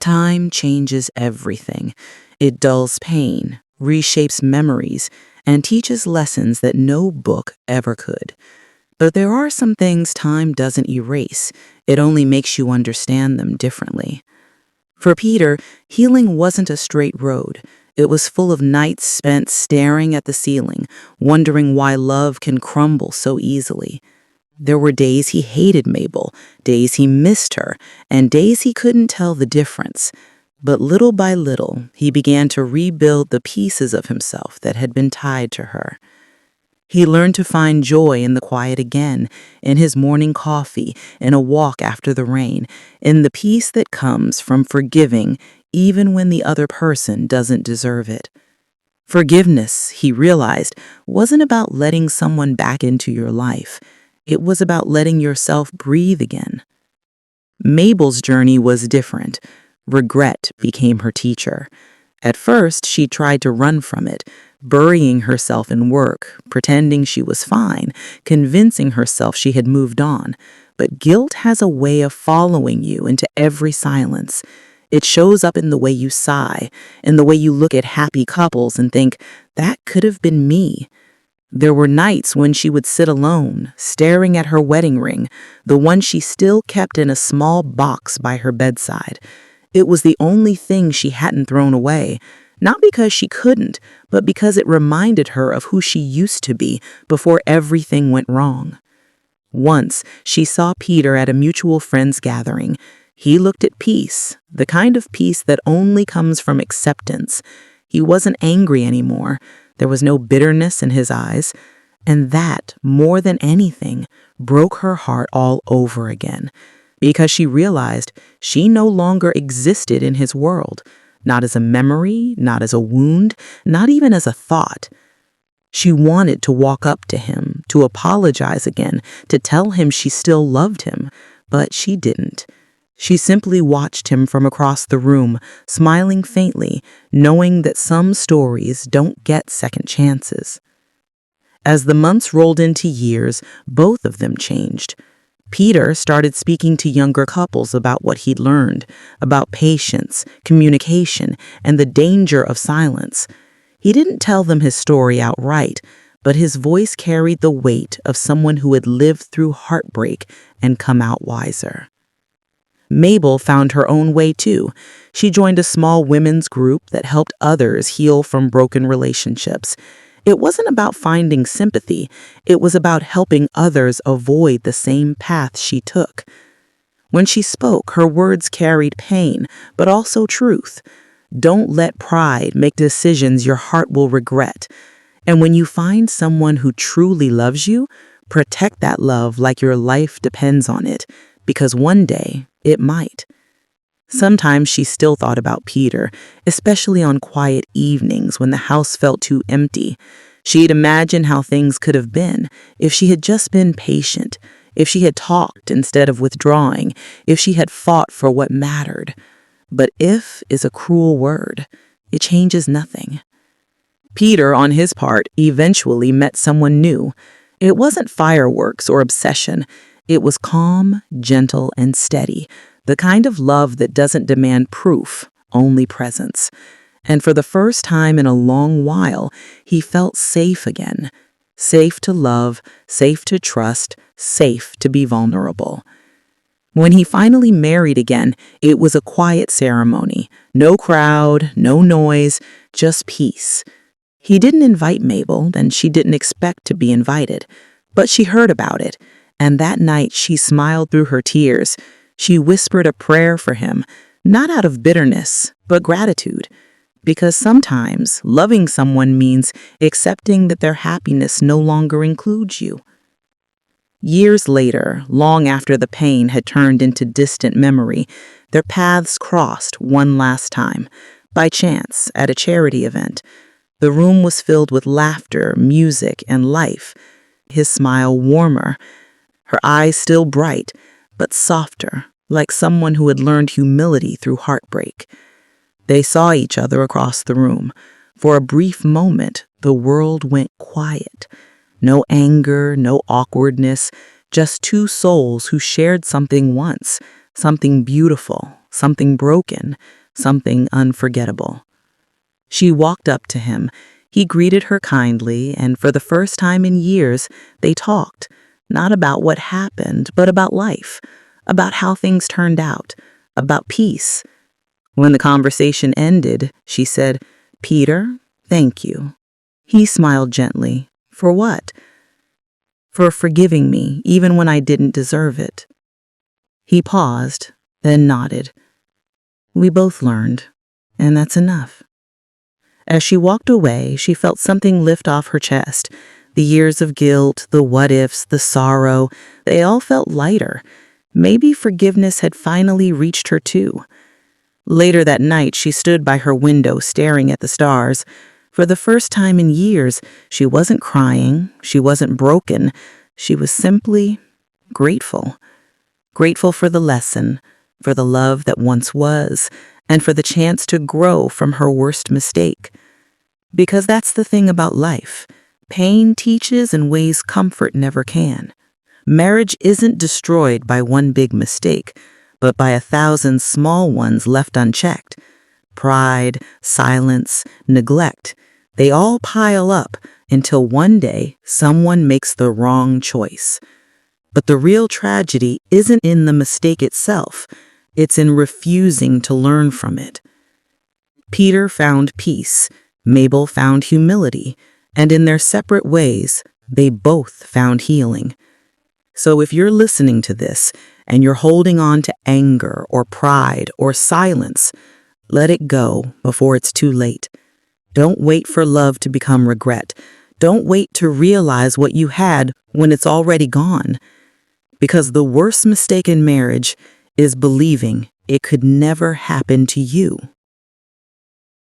Time changes everything. It dulls pain, reshapes memories, and teaches lessons that no book ever could. But there are some things time doesn't erase. It only makes you understand them differently. For Peter, healing wasn't a straight road. It was full of nights spent staring at the ceiling, wondering why love can crumble so easily. There were days he hated Mabel, days he missed her, and days he couldn't tell the difference. But little by little, he began to rebuild the pieces of himself that had been tied to her. He learned to find joy in the quiet again, in his morning coffee, in a walk after the rain, in the peace that comes from forgiving even when the other person doesn't deserve it. Forgiveness, he realized, wasn't about letting someone back into your life. It was about letting yourself breathe again. Mabel's journey was different. Regret became her teacher. At first, she tried to run from it, burying herself in work, pretending she was fine, convincing herself she had moved on. But guilt has a way of following you into every silence. It shows up in the way you sigh, in the way you look at happy couples and think, that could have been me. There were nights when she would sit alone, staring at her wedding ring, the one she still kept in a small box by her bedside. It was the only thing she hadn't thrown away, not because she couldn't, but because it reminded her of who she used to be before everything went wrong. Once, she saw Peter at a mutual friend's gathering. He looked at peace, the kind of peace that only comes from acceptance. He wasn't angry anymore. There was no bitterness in his eyes. And that, more than anything, broke her heart all over again, because she realized she no longer existed in his world, not as a memory, not as a wound, not even as a thought. She wanted to walk up to him, to apologize again, to tell him she still loved him, but she didn't. She simply watched him from across the room, smiling faintly, knowing that some stories don't get second chances. As the months rolled into years, both of them changed. Peter started speaking to younger couples about what he'd learned, about patience, communication, and the danger of silence. He didn't tell them his story outright, but his voice carried the weight of someone who had lived through heartbreak and come out wiser. Mabel found her own way too. She joined a small women's group that helped others heal from broken relationships. It wasn't about finding sympathy. It was about helping others avoid the same path she took. When she spoke, her words carried pain, but also truth. Don't let pride make decisions your heart will regret. And when you find someone who truly loves you, protect that love like your life depends on it, because one day it might. Sometimes she still thought about Peter, especially on quiet evenings when the house felt too empty. She'd imagine how things could have been if she had just been patient, if she had talked instead of withdrawing, if she had fought for what mattered. But if is a cruel word. It changes nothing. Peter, on his part, eventually met someone new. It wasn't fireworks or obsession. It was calm, gentle, and steady, the kind of love that doesn't demand proof, only presence. And for the first time in a long while, he felt safe again. Safe to love, safe to trust, safe to be vulnerable. When he finally married again, it was a quiet ceremony. No crowd, no noise, just peace. He didn't invite Mabel, and she didn't expect to be invited. But she heard about it, and that night she smiled through her tears. She whispered a prayer for him, not out of bitterness, but gratitude. Because sometimes loving someone means accepting that their happiness no longer includes you. Years later, long after the pain had turned into distant memory, their paths crossed one last time, by chance, at a charity event. The room was filled with laughter, music, and life. His smile warmer, her eyes still bright, but softer, like someone who had learned humility through heartbreak. They saw each other across the room. For a brief moment, the world went quiet. No anger, no awkwardness, just two souls who shared something once, something beautiful, something broken, something unforgettable. She walked up to him. He greeted her kindly, and for the first time in years, they talked, not about what happened, but about life, about how things turned out, about peace. When the conversation ended, she said, "Peter, thank you." He smiled gently. "For what?" "For forgiving me, even when I didn't deserve it." He paused, then nodded. "We both learned, and that's enough." As she walked away, she felt something lift off her chest. The years of guilt, the what-ifs, the sorrow, they all felt lighter. Maybe forgiveness had finally reached her too. Later that night, she stood by her window staring at the stars. For the first time in years, she wasn't crying, she wasn't broken, she was simply grateful. Grateful for the lesson, for the love that once was, and for the chance to grow from her worst mistake. Because that's the thing about life. Pain teaches in ways comfort never can. Marriage isn't destroyed by one big mistake, but by 1,000 small ones left unchecked. Pride, silence, neglect, they all pile up until one day someone makes the wrong choice. But the real tragedy isn't in the mistake itself, it's in refusing to learn from it. Peter found peace, Mabel found humility, and in their separate ways, they both found healing. So if you're listening to this and you're holding on to anger or pride or silence, let it go before it's too late. Don't wait for love to become regret. Don't wait to realize what you had when it's already gone. Because the worst mistake in marriage is believing it could never happen to you.